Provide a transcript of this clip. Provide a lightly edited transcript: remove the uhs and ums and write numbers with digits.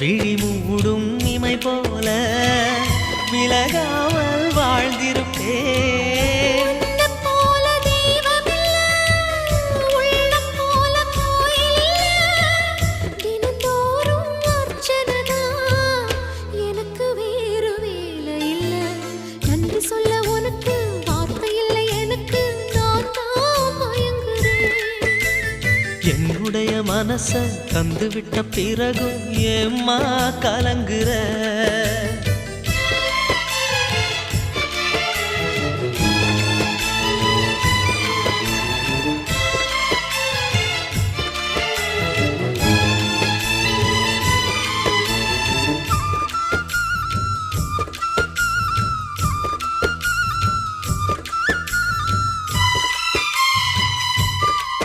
விழி மூடும் இமை போல விலகாமல் வாழ்ந்திருப்பேன். என்னுடைய மனச தந்து விட்ட பிறகும் ஏம்மா கலங்குற?